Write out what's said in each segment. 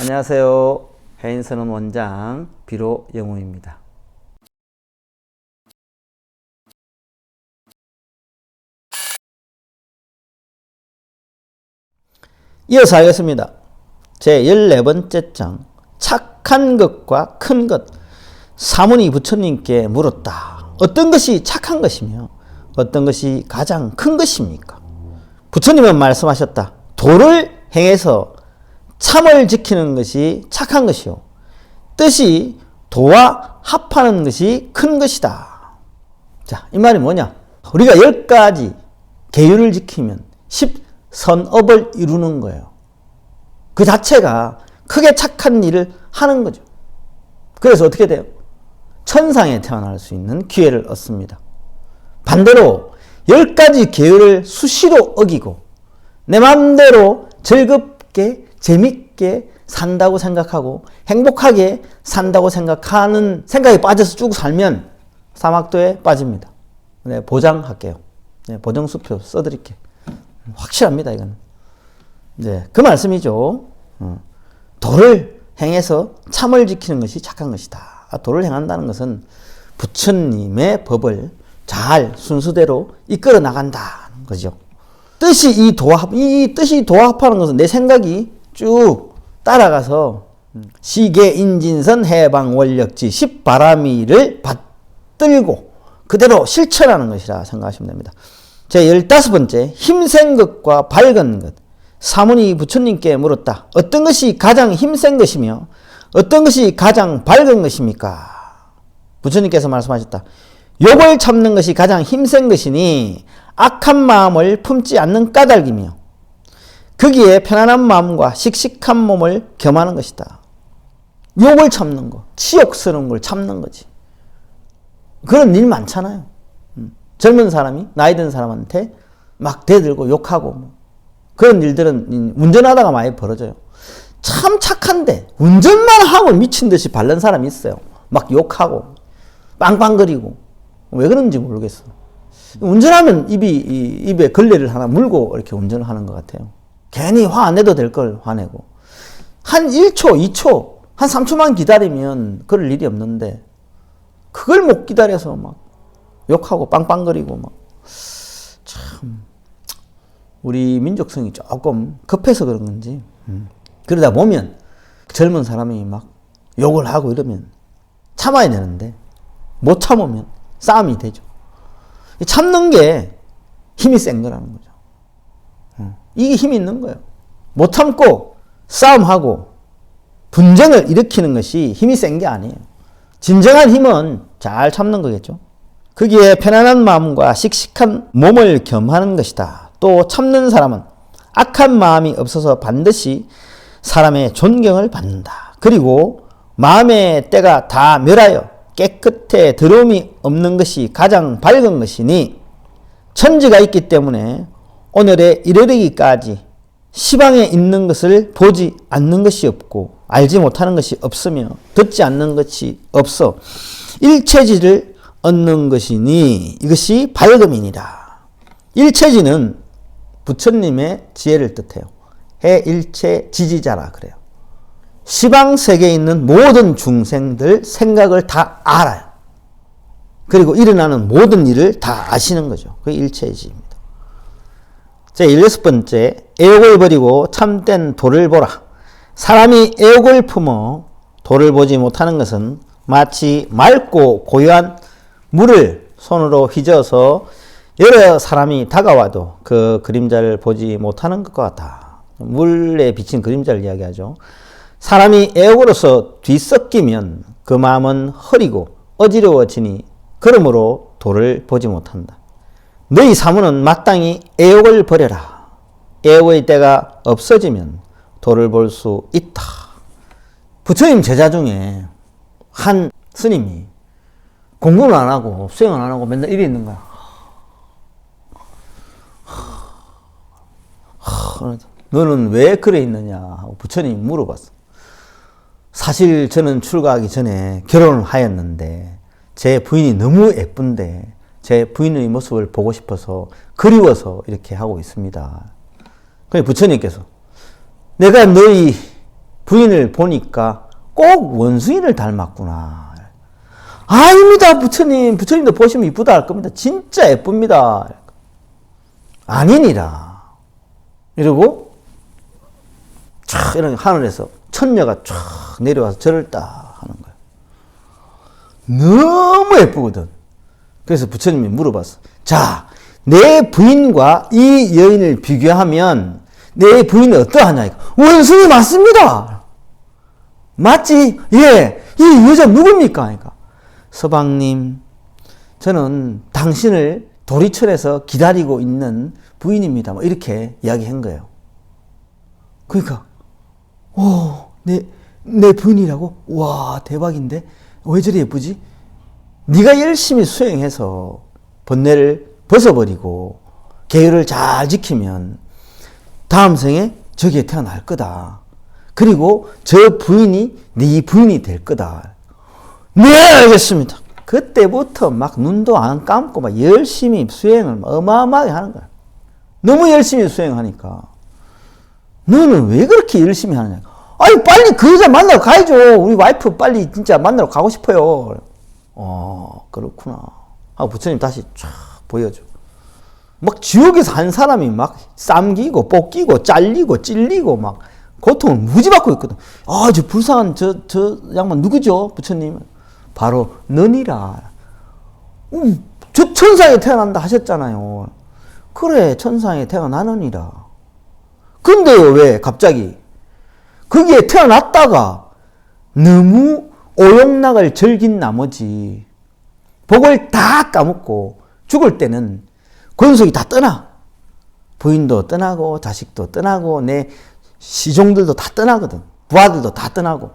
안녕하세요. 해인선원 원장 비로영우입니다. 이어서 하겠습니다. 제 14번째 장, 착한 것과 큰 것. 사문이 부처님께 물었다. 어떤 것이 착한 것이며 어떤 것이 가장 큰 것입니까? 부처님은 말씀하셨다. 도를 행해서 참을 지키는 것이 착한 것이요, 뜻이 도와 합하는 것이 큰 것이다. 자, 이 말이 뭐냐? 우리가 10가지 계율을 지키면 10선업을 이루는 거예요. 그 자체가 크게 착한 일을 하는 거죠. 그래서 어떻게 돼요? 천상에 태어날 수 있는 기회를 얻습니다. 반대로 10가지 계율을 수시로 어기고 내 마음대로 즐겁게 재밌게 산다고 생각하고 행복하게 산다고 생각하는 생각에 빠져서 쭉 살면 사막도에 빠집니다. 네, 보장할게요. 네, 보정수표 써드릴게요. 확실합니다, 이거는. 네, 그 말씀이죠. 도를 행해서 참을 지키는 것이 착한 것이다. 도를 행한다는 것은 부처님의 법을 잘 순서대로 이끌어 나간다는 거죠. 뜻이 뜻이 도합하는 것은 내 생각이 쭉 따라가서 시계 인진선 해방 원력지 10바라미를 받들고 그대로 실천하는 것이라 생각하시면 됩니다. 제 15번째, 힘센 것과 밝은 것. 사문이 부처님께 물었다. 어떤 것이 가장 힘센 것이며 어떤 것이 가장 밝은 것입니까? 부처님께서 말씀하셨다. 욕을 참는 것이 가장 힘센 것이니 악한 마음을 품지 않는 까닭이며 거기에 편안한 마음과 씩씩한 몸을 겸하는 것이다. 욕을 참는 거, 치욕스러운 걸 참는 거지. 그런 일 많잖아요. 젊은 사람이 나이 든 사람한테 막 대들고 욕하고 그런 일들은 운전하다가 많이 벌어져요. 참 착한데 운전만 하고 미친 듯이 바른 사람이 있어요. 막 욕하고 빵빵거리고 왜 그런지 모르겠어. 운전하면 입에 걸레를 하나 물고 이렇게 운전을 하는 것 같아요. 괜히 화 안 내도 될 걸 화내고 한 1초, 2초, 한 3초만 기다리면 그럴 일이 없는데 그걸 못 기다려서 막 욕하고 빵빵거리고 막 참 우리 민족성이 조금 급해서 그런 건지 그러다 보면 젊은 사람이 막 욕을 하고 이러면 참아야 되는데 못 참으면 싸움이 되죠. 참는 게 힘이 센 거라는 거죠. 이게 힘이 있는 거예요. 못 참고 싸움하고 분쟁을 일으키는 것이 힘이 센 게 아니에요. 진정한 힘은 잘 참는 거겠죠. 거기에 편안한 마음과 씩씩한 몸을 겸하는 것이다. 또 참는 사람은 악한 마음이 없어서 반드시 사람의 존경을 받는다. 그리고 마음의 때가 다 멸하여 깨끗해 더러움이 없는 것이 가장 밝은 것이니 천지가 있기 때문에 오늘에 이르기까지 시방에 있는 것을 보지 않는 것이 없고 알지 못하는 것이 없으며 듣지 않는 것이 없어 일체지를 얻는 것이니 이것이 밝음이니라. 일체지는 부처님의 지혜를 뜻해요. 해일체 지지자라 그래요. 시방 세계에 있는 모든 중생들 생각을 다 알아요. 그리고 일어나는 모든 일을 다 아시는 거죠. 그게 일체지입니다. 제 16번째, 애욕을 버리고 참된 도를 보라. 사람이 애욕을 품어 도를 보지 못하는 것은 마치 맑고 고요한 물을 손으로 휘저어서 여러 사람이 다가와도 그 그림자를 보지 못하는 것과 같다. 물에 비친 그림자를 이야기하죠. 사람이 애욕으로서 뒤섞이면 그 마음은 흐리고 어지러워지니 그러므로 도를 보지 못한다. 너희 사문은 마땅히 애욕을 버려라. 애욕의 때가 없어지면 도를 볼 수 있다. 부처님 제자 중에 한 스님이 공부를 안 하고 수행을 안 하고 맨날 이래 있는 거야. 너는 왜 그래 있느냐 하고 부처님이 물어봤어. 사실 저는 출가하기 전에 결혼을 하였는데 제 부인이 너무 예쁜데 제 부인의 모습을 보고 싶어서 그리워서 이렇게 하고 있습니다. 그래서 부처님께서 내가 너희 부인을 보니까 꼭 원숭이를 닮았구나. 아닙니다, 부처님. 부처님도 보시면 이쁘다 할 겁니다. 진짜 예쁩니다. 아니니라. 이러고 촥 이런 하늘에서 천녀가 촥 내려와서 절을 딱 하는 거예요. 너무 예쁘거든. 그래서 부처님이 물어봤어. 자, 내 부인과 이 여인을 비교하면 내 부인이 어떠하냐? 원숭이 맞습니다. 맞지? 예. 이 여자 누굽니까? 그러니까 서방님, 저는 당신을 도리천에서 기다리고 있는 부인입니다. 뭐 이렇게 이야기한 거예요. 그러니까 내 부인이라고? 와, 대박인데? 왜 저리 예쁘지? 네가 열심히 수행해서 번뇌를 벗어버리고 계율을 잘 지키면 다음 생에 저기에 태어날 거다. 그리고 저 부인이 네 부인이 될 거다. 네, 알겠습니다. 그때부터 막 눈도 안 감고 막 열심히 수행을 어마어마하게 하는 거야. 너무 열심히 수행하니까. 너는 왜 그렇게 열심히 하느냐? 아니, 빨리 그 여자 만나러 가야죠. 우리 와이프 빨리 진짜 만나러 가고 싶어요. 그렇구나. 부처님 다시 쫙 보여줘. 막 지옥에서 한 사람이 막 쌈기고 뽑기고 잘리고 찔리고 막 고통을 무지 받고 있거든. 저 불쌍한 저 양반 누구죠? 부처님. 바로 너니라. 저 천상에 태어난다 하셨잖아요. 그래, 천상에 태어나느니라. 근데요, 왜 갑자기 거기에 태어났다가 너무 오용락을 즐긴 나머지 복을 다 까먹고 죽을 때는 권속이 다 떠나. 부인도 떠나고 자식도 떠나고 내 시종들도 다 떠나거든. 부하들도 다 떠나고.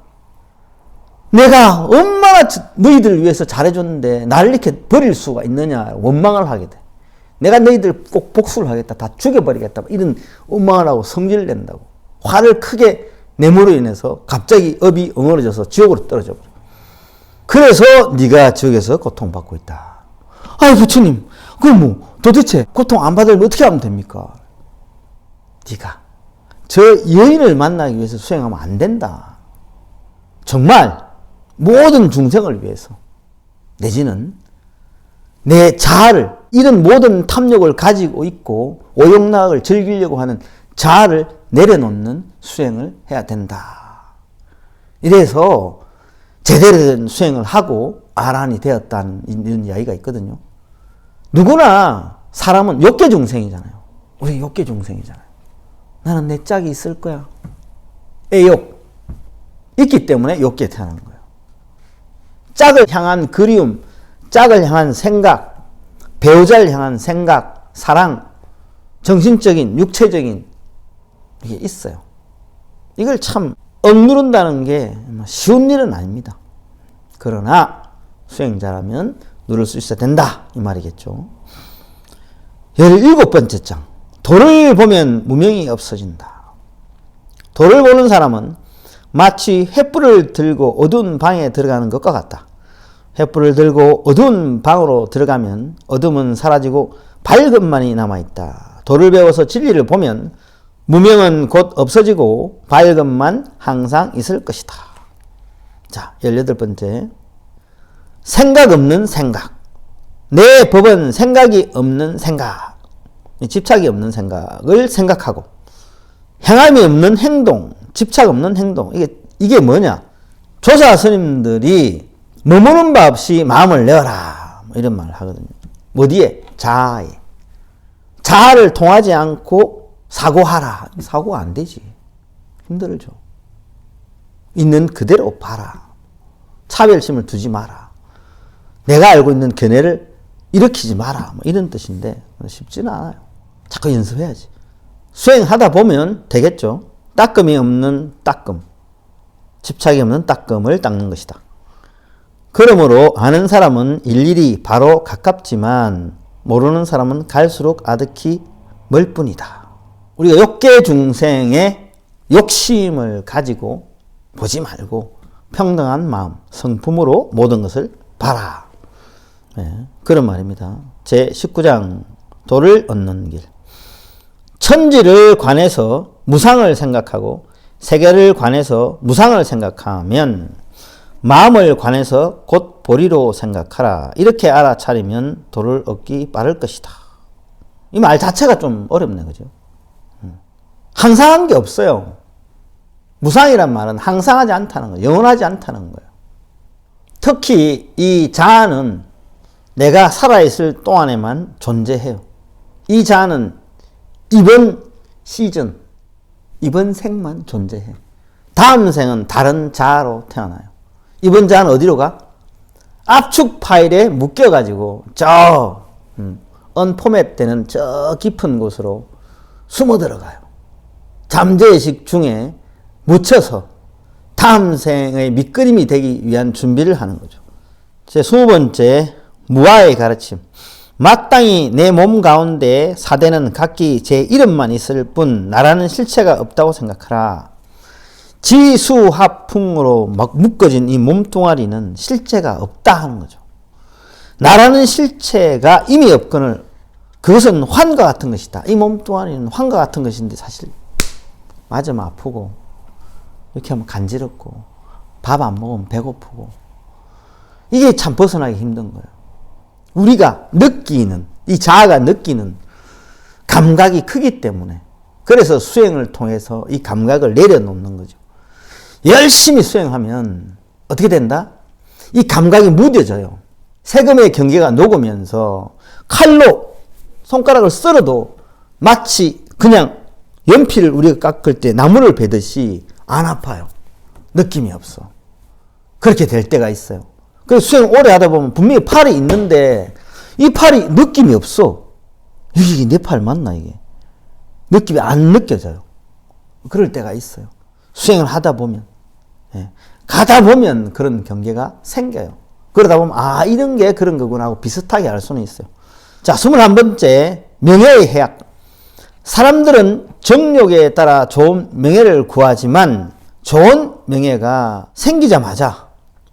내가 얼마나 너희들을 위해서 잘해줬는데 나를 이렇게 버릴 수가 있느냐 원망을 하게 돼. 내가 너희들 꼭 복수를 하겠다. 다 죽여버리겠다. 이런 원망을 하고 성질을 낸다고. 화를 크게 내므로 인해서 갑자기 업이 엉어러져서 지옥으로 떨어져 버려. 그래서 네가 지옥에서 고통받고 있다. 아이, 부처님, 그럼 뭐 도대체 고통 안 받으면 어떻게 하면 됩니까? 네가 저 여인을 만나기 위해서 수행하면 안 된다. 정말 모든 중생을 위해서, 내지는 내 자아를, 이런 모든 탐욕을 가지고 있고 오용락을 즐기려고 하는 자아를 내려놓는 수행을 해야 된다. 이래서 제대로 된 수행을 하고 아란이 되었다는 이런 이야기가 있거든요. 누구나 사람은 욕계 중생이잖아요. 우리 욕계 중생이잖아요. 나는 내 짝이 있을 거야. 애욕. 있기 때문에 욕계에 태어난 거예요. 짝을 향한 그리움, 짝을 향한 생각, 배우자를 향한 생각, 사랑, 정신적인, 육체적인 이게 있어요. 이걸 참 억누른다는 게 쉬운 일은 아닙니다. 그러나 수행자라면 누를 수 있어야 된다 이 말이겠죠. 17번째 장. 도를 보면 무명이 없어진다. 도를 보는 사람은 마치 횃불을 들고 어두운 방에 들어가는 것과 같다. 횃불을 들고 어두운 방으로 들어가면 어둠은 사라지고 밝음만이 남아있다. 도를 배워서 진리를 보면 무명은 곧 없어지고 밝음만 항상 있을 것이다. 자, 18번째. 생각 없는 생각. 내 법은 생각이 없는 생각. 집착이 없는 생각을 생각하고, 행함이 없는 행동, 집착 없는 행동. 이게 뭐냐? 조사 스님들이 머무는 바 없이 마음을 내어라. 이런 말을 하거든요. 어디에? 자아에. 자아를 통하지 않고 사고하라. 사고가 안 되지. 힘들죠. 있는 그대로 봐라. 차별심을 두지 마라. 내가 알고 있는 견해를 일으키지 마라. 이런 뜻인데 쉽지는 않아요. 자꾸 연습해야지. 수행하다 보면 되겠죠. 따끔이 없는 따끔. 집착이 없는 따끔을 닦는 것이다. 그러므로 아는 사람은 일일이 바로 가깝지만 모르는 사람은 갈수록 아득히 멀 뿐이다. 우리가 욕계 중생의 욕심을 가지고 보지 말고 평등한 마음, 성품으로 모든 것을 봐라. 네, 그런 말입니다. 제19장 도를 얻는 길. 천지를 관해서 무상을 생각하고 세계를 관해서 무상을 생각하면 마음을 관해서 곧 보리로 생각하라. 이렇게 알아차리면 도를 얻기 빠를 것이다. 이 말 자체가 좀 어렵네, 그죠? 항상한 게 없어요. 무상이란 말은 항상하지 않다는 거예요. 영원하지 않다는 거예요. 특히 이 자아는 내가 살아있을 동안에만 존재해요. 이 자아는 이번 시즌, 이번 생만 존재해요. 다음 생은 다른 자아로 태어나요. 이번 자아는 어디로 가? 압축 파일에 묶여가지고 언포맷 되는 저 깊은 곳으로 숨어 들어가요. 잠재의식 중에 묻혀서 다음 생의 밑그림이 되기 위한 준비를 하는 거죠. 제 20번째 무아의 가르침. 마땅히 내 몸 가운데 사대는 각기 제 이름만 있을 뿐 나라는 실체가 없다고 생각하라. 지수합풍으로 막 묶어진 이 몸뚱아리는 실체가 없다 하는 거죠. 나라는 실체가 이미 없거늘 그것은 환과 같은 것이다. 이 몸뚱아리는 환과 같은 것인데 사실 맞으면 아프고 이렇게 하면 간지럽고 밥 안 먹으면 배고프고 이게 참 벗어나기 힘든 거예요. 우리가 느끼는 이 자아가 느끼는 감각이 크기 때문에 그래서 수행을 통해서 이 감각을 내려놓는 거죠. 열심히 수행하면 어떻게 된다? 이 감각이 무뎌져요. 세금의 경계가 녹으면서 칼로 손가락을 썰어도 마치 그냥 연필을 우리가 깎을 때 나무를 베듯이 안 아파요. 느낌이 없어. 그렇게 될 때가 있어요. 그래서 수행 오래 하다 보면 분명히 팔이 있는데 이 팔이 느낌이 없어. 이게 내 팔 맞나 이게? 느낌이 안 느껴져요. 그럴 때가 있어요. 수행을 하다 보면. 가다 보면 그런 경계가 생겨요. 그러다 보면 아 이런 게 그런 거구나 하고 비슷하게 알 수는 있어요. 자, 21번째 명예의 해악. 사람들은 정욕에 따라 좋은 명예를 구하지만 좋은 명예가 생기자마자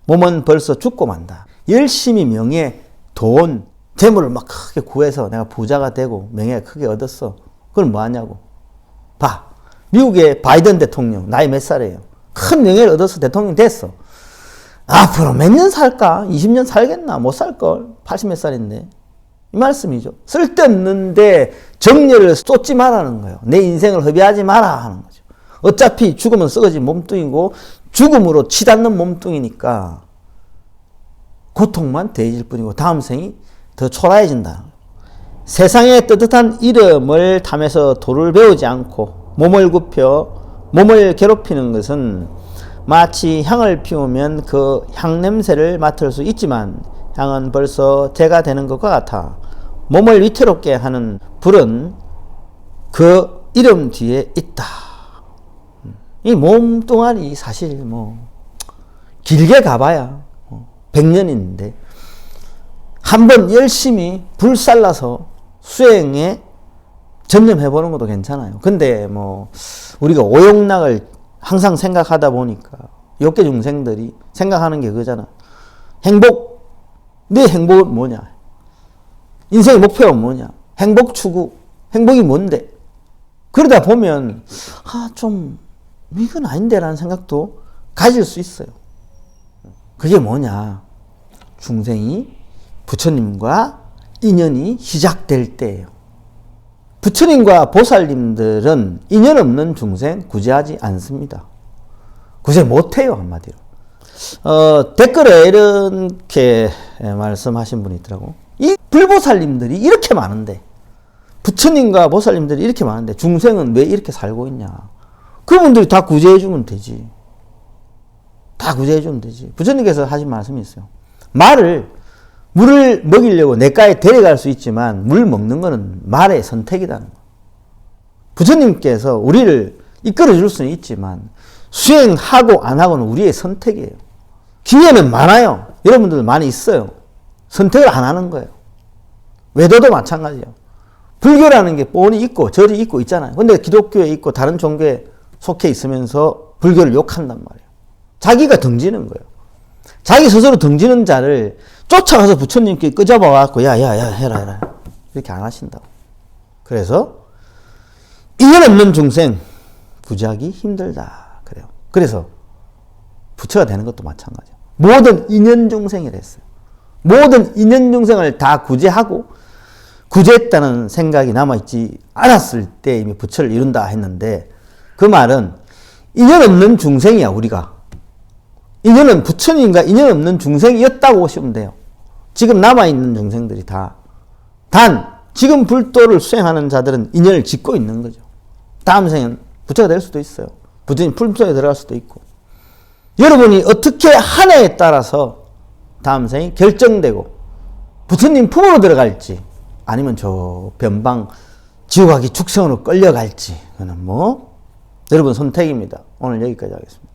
몸은 벌써 죽고 만다. 열심히 명예, 돈, 재물을 막 크게 구해서 내가 부자가 되고 명예가 크게 얻었어. 그럼 뭐 하냐고. 봐. 미국의 바이든 대통령 나이 몇 살이에요? 큰 명예를 얻어서 대통령 됐어. 앞으로 몇 년 살까? 20년 살겠나? 못 살걸. 80 몇 살인데. 이 말씀이죠. 쓸데없는데 정열을 쏟지 말라는 거예요. 내 인생을 허비하지 마라 하는 거죠. 어차피 죽으면 썩어진 몸뚱이고 죽음으로 치닫는 몸뚱이니까 고통만 더해질 뿐이고 다음 생이 더 초라해진다. 세상의 뜨뜻한 이름을 탐해서 도를 배우지 않고 몸을 굽혀 몸을 괴롭히는 것은 마치 향을 피우면 그 향냄새를 맡을 수 있지만 향은 벌써 재가 되는 것과 같아. 몸을 위태롭게 하는 불은 그 이름 뒤에 있다. 이 몸뚱아리 사실 뭐 길게 가봐야 100년인데 한번 열심히 불살라서 수행에 전념해보는 것도 괜찮아요. 근데 뭐 우리가 오용락을 항상 생각하다 보니까 욕계 중생들이 생각하는 게 그거잖아. 행복, 내 행복은 뭐냐? 인생의 목표가 뭐냐? 행복 추구, 행복이 뭔데? 그러다 보면 좀 이건 아닌데라는 생각도 가질 수 있어요. 그게 뭐냐? 중생이 부처님과 인연이 시작될 때예요. 부처님과 보살님들은 인연 없는 중생 구제하지 않습니다. 구제 못해요, 한마디로. 댓글에 이렇게 말씀하신 분이 있더라고. 이 불보살님들이 이렇게 많은데, 부처님과 보살님들이 이렇게 많은데, 중생은 왜 이렇게 살고 있냐. 그분들이 다 구제해주면 되지. 다 구제해주면 되지. 부처님께서 하신 말씀이 있어요. 물을 먹이려고 냇가에 데려갈 수 있지만 물 먹는 거는 말의 선택이라는 거. 부처님께서 우리를 이끌어 줄 수는 있지만 수행하고 안 하고는 우리의 선택이에요. 기회는 많아요. 여러분들 많이 있어요. 선택을 안 하는 거예요. 외도도 마찬가지예요. 불교라는 게 뻔히 있고 절이 있고 있잖아요. 근데 기독교에 있고 다른 종교에 속해 있으면서 불교를 욕한단 말이에요. 자기가 등지는 거예요. 자기 스스로 등지는 자를 쫓아가서 부처님께 끄잡아갖고 야 해라 이렇게 안 하신다고. 그래서 인연 없는 중생 구제하기 힘들다. 그래서 부처가 되는 것도 마찬가지예요. 모든 인연중생이라 했어요. 모든 인연중생을 다 구제하고 구제했다는 생각이 남아있지 않았을 때 이미 부처를 이룬다 했는데, 그 말은 인연 없는 중생이야. 우리가 인연은 부처님과 인연 없는 중생이었다고 보시면 돼요. 지금 남아있는 중생들이 다 단 지금 불도를 수행하는 자들은 인연을 짓고 있는 거죠. 다음 생은 부처가 될 수도 있어요. 부처님 품속에 들어갈 수도 있고. 여러분이 어떻게 하냐에 따라서 다음 생이 결정되고 부처님 품으로 들어갈지 아니면 저 변방 지옥하기 축생으로 끌려갈지, 그거는 뭐 여러분 선택입니다. 오늘 여기까지 하겠습니다.